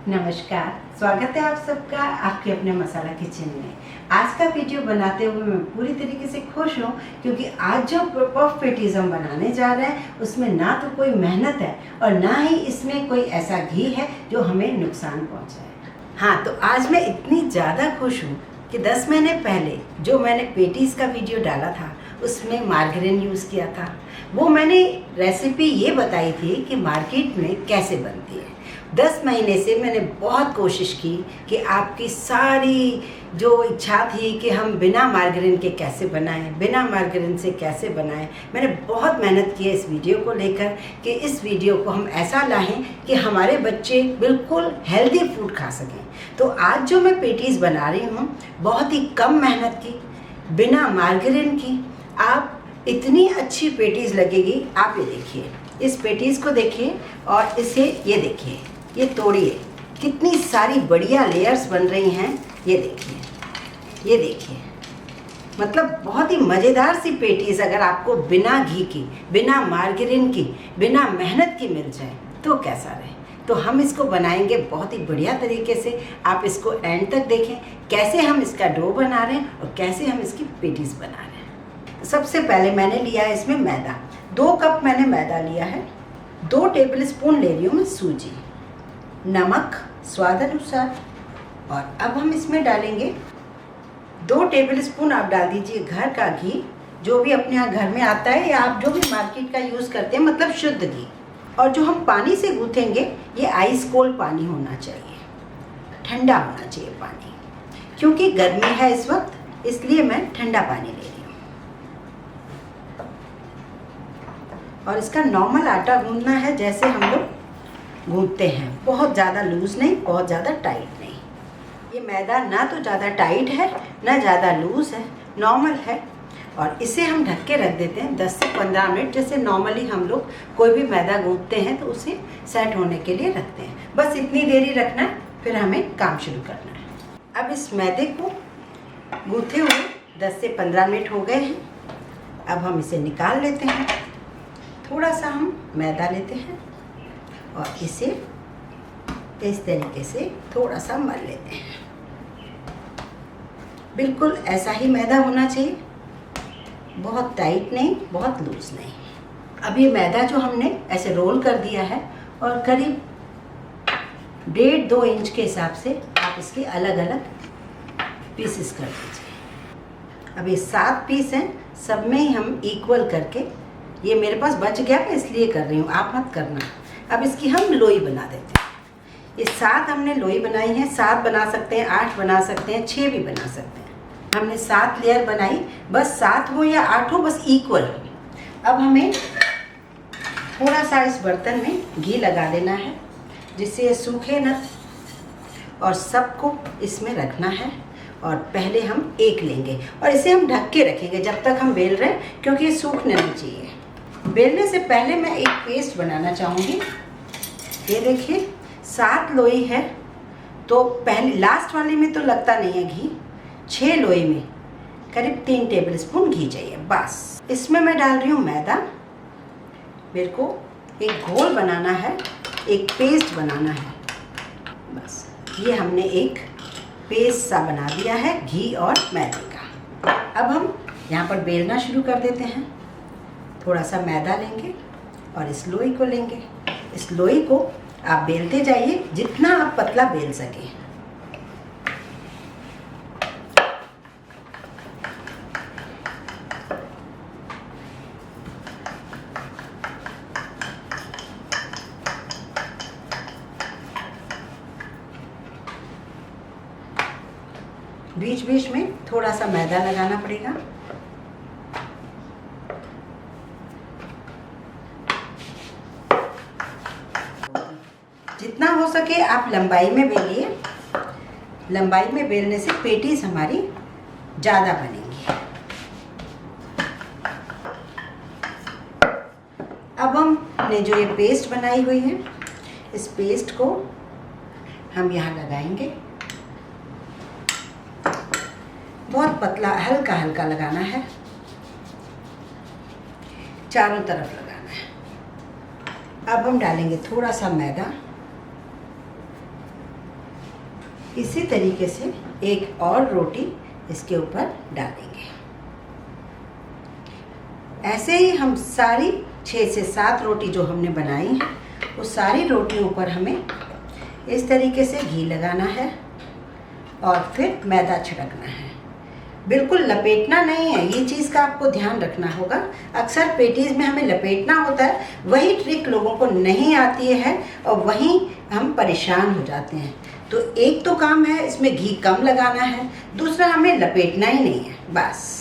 नमस्कार, स्वागत है आप सबका आपके अपने मसाला किचन में। आज का वीडियो बनाते हुए मैं पूरी तरीके से खुश हूँ क्योंकि आज जो पफ पेटीज हम बनाने जा रहे हैं उसमें ना तो कोई मेहनत है और ना ही इसमें कोई ऐसा घी है जो हमें नुकसान पहुँचाए। हाँ, तो आज मैं इतनी ज़्यादा खुश हूँ कि 10 महीने पहले जो मैंने पेटीज का वीडियो डाला था उसमें मार्गरीन यूज़ किया था। वो मैंने रेसिपी ये बताई थी कि मार्केट में कैसे बनती है। 10 महीने से मैंने बहुत कोशिश की कि आपकी सारी जो इच्छा थी कि हम बिना मार्गरीन के कैसे बनाएं, बिना मार्गरीन से कैसे बनाएं, मैंने बहुत मेहनत की है इस वीडियो को लेकर कि इस वीडियो को हम ऐसा लाएं कि हमारे बच्चे बिल्कुल हेल्दी फूड खा सकें। तो आज जो मैं पेटीज़ बना रही हूँ बहुत ही कम मेहनत की, बिना मार्गरीन की, आप इतनी अच्छी पेटीज़ लगेगी। आप ये देखिए, इस पेटीज़ को देखिए और इसे ये देखिए, ये तोड़िए, कितनी सारी बढ़िया लेयर्स बन रही हैं। ये देखिए, ये देखिए, मतलब बहुत ही मज़ेदार सी पेटीज़ अगर आपको बिना घी की, बिना मार्गरीन की, बिना मेहनत की मिल जाए तो कैसा रहे। तो हम इसको बनाएंगे बहुत ही बढ़िया तरीके से। आप इसको एंड तक देखें कैसे हम इसका डो बना रहे हैं और कैसे हम इसकी पेटीज़ बना रहे हैं। सबसे पहले मैंने लिया है इसमें मैदा, 2 कप मैंने मैदा लिया है। 2 टेबल स्पून ले रही हूँ मैं सूजी, नमक स्वाद अनुसार, और अब हम इसमें डालेंगे 2 टेबल स्पून आप डाल दीजिए घर का घी, जो भी अपने यहाँ घर में आता है या आप जो भी मार्केट का यूज़ करते हैं, मतलब शुद्ध घी। और जो हम पानी से गूँथेंगे ये आइस कोल्ड पानी होना चाहिए, ठंडा होना चाहिए पानी, क्योंकि गर्मी है इस वक्त, इसलिए मैं ठंडा पानी ले रही हूँ। और इसका नॉर्मल आटा गूँथना है जैसे हम लोग गूँथते हैं, बहुत ज़्यादा लूज़ नहीं, बहुत ज़्यादा टाइट नहीं। ये मैदा ना तो ज़्यादा टाइट है ना ज़्यादा लूज़ है, नॉर्मल है। और इसे हम ढक के रख देते हैं 10 से 15 मिनट, जैसे नॉर्मली हम लोग कोई भी मैदा गूँथते हैं तो उसे सेट होने के लिए रखते हैं। बस इतनी देर ही रखना है, फिर हमें काम शुरू करना है। अब इस मैदे को गूँथे हुए 10 से 15 मिनट हो गए हैं। अब हम इसे निकाल लेते हैं। थोड़ा सा हम मैदा लेते हैं और इसे इस तरीके से थोड़ा सा मल लेते हैं। बिल्कुल ऐसा ही मैदा होना चाहिए, बहुत टाइट नहीं, बहुत लूज नहीं। अब ये मैदा जो हमने ऐसे रोल कर दिया है और करीब 1.5-2 इंच के हिसाब से आप इसके अलग अलग पीसेस कर दीजिए। अब ये 7 पीस हैं, सब में ही हम इक्वल करके, ये मेरे पास बच गया मैं इसलिए कर रही हूँ, आप मत करना। अब इसकी हम लोई बना देते हैं। ये 7 हमने लोई बनाई है, 7 बना सकते हैं, 8 बना सकते हैं, 6 भी बना सकते हैं। हमने 7 लेयर बनाई, बस 7 हो या 8 हो, बस इक्वल हो। अब हमें थोड़ा सा इस बर्तन में घी लगा देना है जिससे ये सूखे न, और सबको इसमें रखना है। और पहले हम एक लेंगे और इसे हम ढक के रखेंगे जब तक हम बेल रहे हैं, क्योंकि ये सूखने नहीं चाहिए। बेलने से पहले मैं एक पेस्ट बनाना चाहूँगी। ये देखिए 7 लोई है, तो पहले लास्ट वाले में तो लगता नहीं है घी। 6 लोई में करीब 3 टेबल स्पून घी चाहिए बस। इसमें मैं डाल रही हूँ मैदा। मेरे को एक घोल बनाना है, एक पेस्ट बनाना है। बस ये हमने एक पेस्ट सा बना दिया है घी और मैदे का। अब हम यहाँ पर बेलना शुरू कर देते हैं। थोड़ा सा मैदा लेंगे और इस लोई को लेंगे। इस लोई को आप बेलते जाइए जितना आप पतला बेल सकें। बीच बीच में थोड़ा सा मैदा लगाना पड़ेगा। जितना हो सके आप लंबाई में बेलिए। लंबाई में बेलने से पेटीज हमारी ज़्यादा बनेंगी। अब हमने जो ये पेस्ट बनाई हुई है, इस पेस्ट को हम यहाँ लगाएंगे। बहुत पतला, हल्का हल्का लगाना है, चारों तरफ लगाना है। अब हम डालेंगे थोड़ा सा मैदा इसी तरीके से एक और रोटी इसके ऊपर डालेंगे। ऐसे ही हम सारी 6 से 7 रोटी जो हमने बनाई है, वो सारी रोटियों पर हमें इस तरीके से घी लगाना है और फिर मैदा छिड़कना है। बिल्कुल लपेटना नहीं है, ये चीज़ का आपको ध्यान रखना होगा। अक्सर पेटीज में हमें लपेटना होता है, वही ट्रिक लोगों को नहीं आती है और वहीं हम परेशान हो जाते हैं। तो एक तो काम है इसमें घी कम लगाना है, दूसरा हमें लपेटना ही नहीं है। बस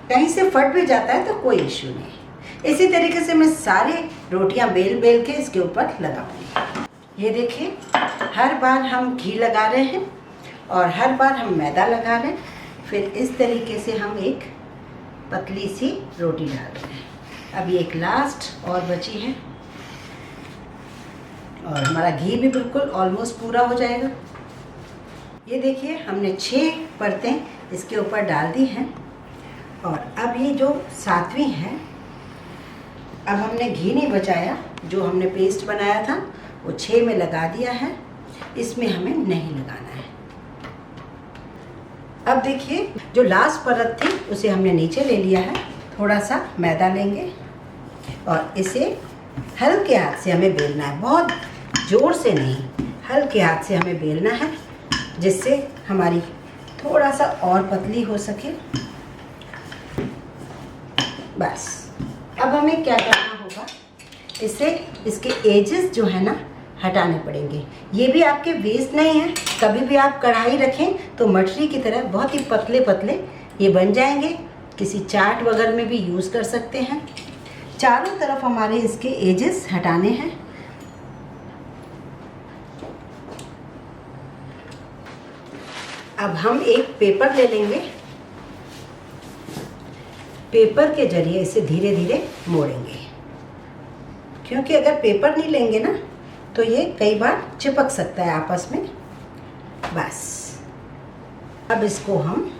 कहीं से फट भी जाता है तो कोई इश्यू नहीं। इसी तरीके से मैं सारी रोटियां बेल बेल के इसके ऊपर लगाऊंगी। ये देखिए, हर बार हम घी लगा रहे हैं और हर बार हम मैदा लगा रहे हैं। फिर इस तरीके से हम एक पतली सी रोटी डाल रहे हैं। अभी एक लास्ट और बची है और हमारा घी भी बिल्कुल ऑलमोस्ट पूरा हो जाएगा। ये देखिए, हमने 6 परतें इसके ऊपर डाल दी हैं और अब ये जो 7वीं है, अब हमने घी नहीं बचाया, जो हमने पेस्ट बनाया था वो 6 में लगा दिया है, इसमें हमें नहीं लगाना है। अब देखिए, जो लास्ट परत थी उसे हमने नीचे ले लिया है। थोड़ा सा मैदा लेंगे और इसे हल्के हाथ से हमें बेलना है, बहुत जोर से नहीं, हल्के हाथ से हमें बेलना है, जिससे हमारी थोड़ा सा और पतली हो सके। बस अब हमें क्या करना होगा, इसे इसके एजेस जो है ना हटाने पड़ेंगे। ये भी आपके वेस्ट नहीं है। कभी भी आप कढ़ाई रखें तो मठरी की तरह बहुत ही पतले पतले ये बन जाएंगे। किसी चाट वगैरह में भी यूज़ कर सकते हैं। चारों तरफ हमारे इसके एजेस हटाने हैं। अब हम एक पेपर ले लेंगे, पेपर के जरिए इसे धीरे धीरे मोड़ेंगे, क्योंकि अगर पेपर नहीं लेंगे ना तो ये कई बार चिपक सकता है आपस में। बस अब इसको हम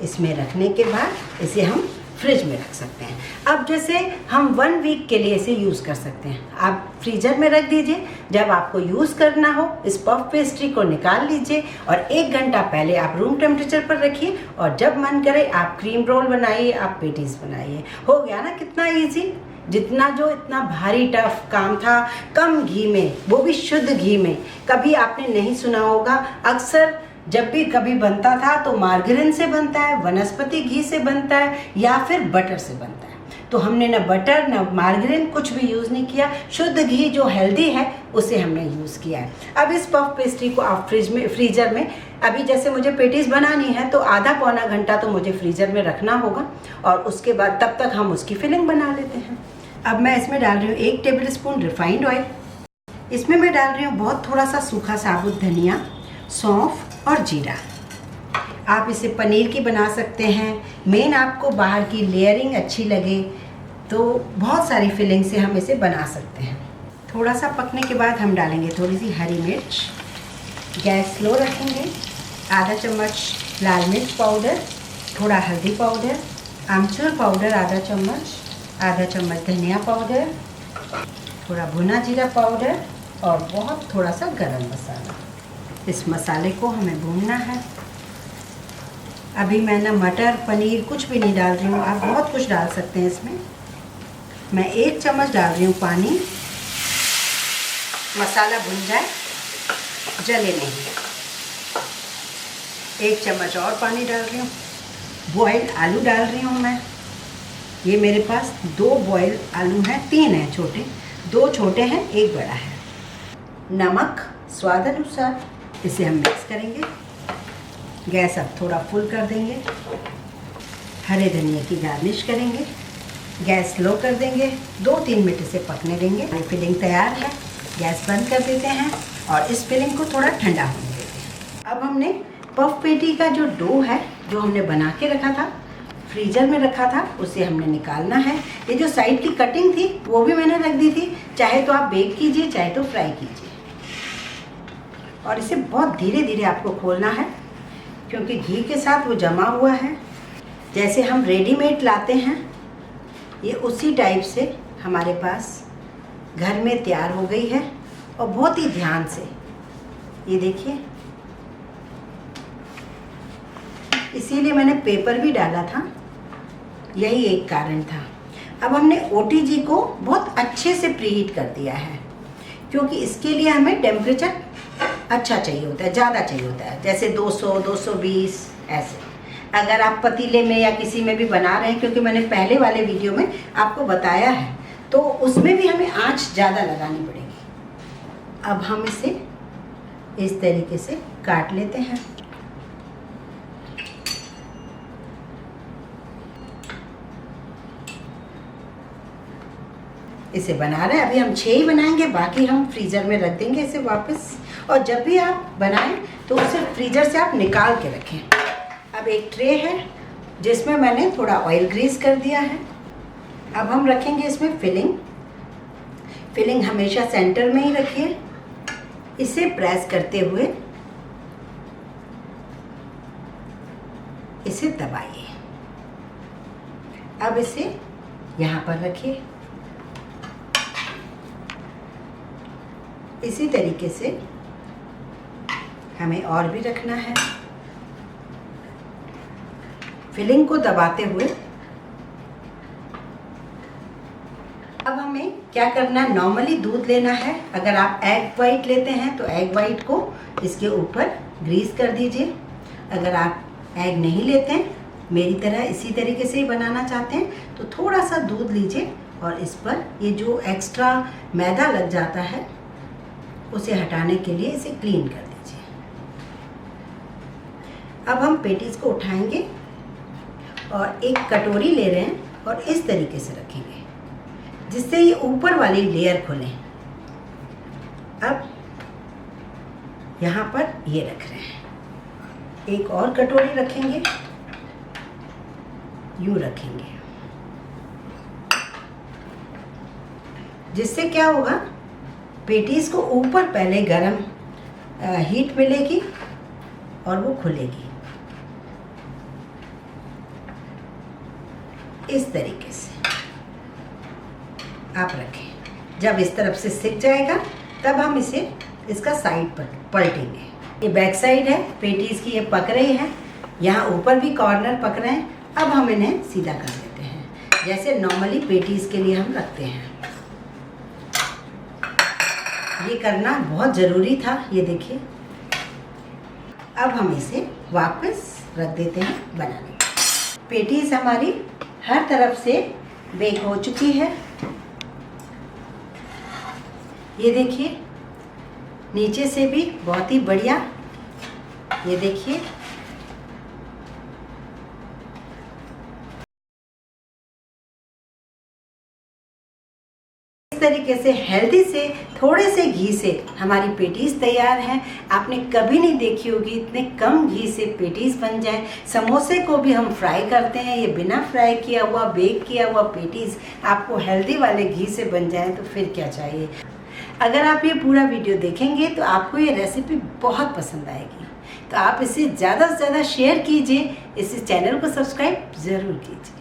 इसमें रखने के बाद इसे हम फ्रिज में रख सकते हैं। अब जैसे हम 1 वीक के लिए इसे यूज़ कर सकते हैं। आप फ्रीजर में रख दीजिए, जब आपको यूज़ करना हो इस पफ पेस्ट्री को निकाल लीजिए और 1 घंटा पहले आप रूम टेम्परेचर पर रखिए और जब मन करे आप क्रीम रोल बनाइए, आप पेटीज बनाइए। हो गया ना कितना ईजी। जितना जो इतना भारी टफ काम था कम घी में, वो भी शुद्ध घी में। कभी आपने नहीं सुना होगा, अक्सर जब भी कभी बनता था तो मार्गरीन से बनता है, वनस्पति घी से बनता है या फिर बटर से बनता है। तो हमने ना बटर ना मार्गरीन कुछ भी यूज़ नहीं किया, शुद्ध घी जो हेल्दी है उसे हमने यूज़ किया है। अब इस पफ पेस्ट्री को आप फ्रीजर में अभी जैसे मुझे पेटीज बनानी है तो आधा पौना घंटा तो मुझे फ्रीजर में रखना होगा और उसके बाद तब तक हम उसकी फिलिंग बना लेते हैं। अब मैं इसमें डाल रही हूँ 1 टेबल स्पून रिफाइंड ऑयल। इसमें मैं डाल रही हूँ बहुत थोड़ा सा सूखा साबुत धनिया, सौंफ और जीरा। आप इसे पनीर की बना सकते हैं। मेन आपको बाहर की लेयरिंग अच्छी लगे तो बहुत सारी फिलिंग से हम इसे बना सकते हैं। थोड़ा सा पकने के बाद हम डालेंगे थोड़ी सी हरी मिर्च। गैस स्लो रखेंगे। आधा चम्मच लाल मिर्च पाउडर, थोड़ा हल्दी पाउडर, आमचूर पाउडर आधा चम्मच धनिया पाउडर, थोड़ा भुना जीरा पाउडर और बहुत थोड़ा सा गरम मसाला। इस मसाले को हमें भूनना है। अभी मैं ना मटर पनीर कुछ भी नहीं डाल रही हूँ, आप बहुत कुछ डाल सकते हैं इसमें। मैं 1 चम्मच डाल रही हूँ पानी। मसाला भुन जाए, जले नहीं। 1 चम्मच और पानी डाल रही हूँ। बॉयल आलू डाल रही हूँ मैं। ये मेरे पास 2 बॉयल आलू हैं, 3 हैं छोटे, 2 छोटे हैं, 1 बड़ा है। नमक स्वाद अनुसार। इसे हम मिक्स करेंगे। गैस अब थोड़ा फुल कर देंगे। हरे धनिया की गार्निश करेंगे। गैस स्लो कर देंगे। 2-3 मिनट इसे पकने देंगे। हमारी फिलिंग तैयार है। गैस बंद कर देते हैं और इस फिलिंग को थोड़ा ठंडा होने देते हैं। अब हमने पफ पेटी का जो डो है, जो हमने बना के रखा था, फ्रीजर में रखा था, उसे हमने निकालना है। ये जो साइड की कटिंग थी वो भी मैंने रख दी थी। चाहे तो आप बेक कीजिए, चाहे तो फ्राई कीजिए। और इसे बहुत धीरे धीरे आपको खोलना है, क्योंकि घी के साथ वो जमा हुआ है। जैसे हम रेडीमेड लाते हैं, ये उसी टाइप से हमारे पास घर में तैयार हो गई है। और बहुत ही ध्यान से ये देखिए, इसीलिए मैंने पेपर भी डाला था, यही एक कारण था। अब हमने OTG को बहुत अच्छे से प्रीहीट कर दिया है, क्योंकि इसके लिए हमें टेम्परेचर अच्छा चाहिए होता है, ज़्यादा चाहिए होता है, जैसे 200, 220 ऐसे। अगर आप पतीले में या किसी में भी बना रहे हैं, क्योंकि मैंने पहले वाले वीडियो में आपको बताया है, तो उसमें भी हमें आंच ज़्यादा लगानी पड़ेगी। अब हम इसे इस तरीके से काट लेते हैं। इसे बना रहे हैं, अभी हम 6 ही बनाएंगे, बाकी हम फ्रीज़र में रख देंगे इसे वापस। और जब भी आप बनाएं तो उसे फ्रीज़र से आप निकाल के रखें। अब एक ट्रे है जिसमें मैंने थोड़ा ऑयल ग्रीस कर दिया है। अब हम रखेंगे इसमें फिलिंग हमेशा सेंटर में ही रखिए। इसे प्रेस करते हुए इसे दबाइए। अब इसे यहाँ पर रखिए। इसी तरीके से हमें और भी रखना है। फिलिंग को दबाते हुए अब हमें क्या करना है, नॉर्मली दूध लेना है। अगर आप एग वाइट लेते हैं तो एग वाइट को इसके ऊपर ग्रीस कर दीजिए। अगर आप एग नहीं लेते हैं, मेरी तरह इसी तरीके से ही बनाना चाहते हैं, तो थोड़ा सा दूध लीजिए और इस पर ये जो एक्स्ट्रा मैदा लग जाता है उसे हटाने के लिए इसे क्लीन कर दीजिए। अब हम पेटीज को उठाएंगे और एक कटोरी ले रहे हैं और इस तरीके से रखेंगे जिससे ये ऊपर वाली लेयर खुले। अब यहाँ पर ये रख रहे हैं, एक और कटोरी रखेंगे, यूं रखेंगे, जिससे क्या होगा, पेटीज को ऊपर पहले गरम हीट मिलेगी और वो खुलेगी। इस तरीके से आप रखें। जब इस तरफ से सिक जाएगा तब हम इसे इसका साइड पर पलटेंगे। ये बैक साइड है पेटीज की, ये पक रही है, यहाँ ऊपर भी कॉर्नर पक रहे हैं। अब हम इन्हें सीधा कर देते हैं जैसे नॉर्मली पेटीज के लिए हम रखते हैं। ये करना बहुत ज़रूरी था, ये देखिए। अब हम इसे वापस रख देते हैं बनाने। पेटीज हमारी हर तरफ से बेक हो चुकी है। ये देखिए, नीचे से भी बहुत ही बढ़िया। ये देखिए, इस तरीके से हेल्दी से थोड़े से घी से हमारी पेटीज तैयार हैं। आपने कभी नहीं देखी होगी इतने कम घी से पेटीज बन जाए। समोसे को भी हम फ्राई करते हैं, ये बिना फ्राई किया हुआ, बेक किया हुआ पेटीज आपको हेल्दी वाले घी से बन जाए तो फिर क्या चाहिए। अगर आप ये पूरा वीडियो देखेंगे तो आपको ये रेसिपी बहुत पसंद आएगी, तो आप इसे ज़्यादा से ज़्यादा शेयर कीजिए, इस चैनल को सब्सक्राइब ज़रूर कीजिए।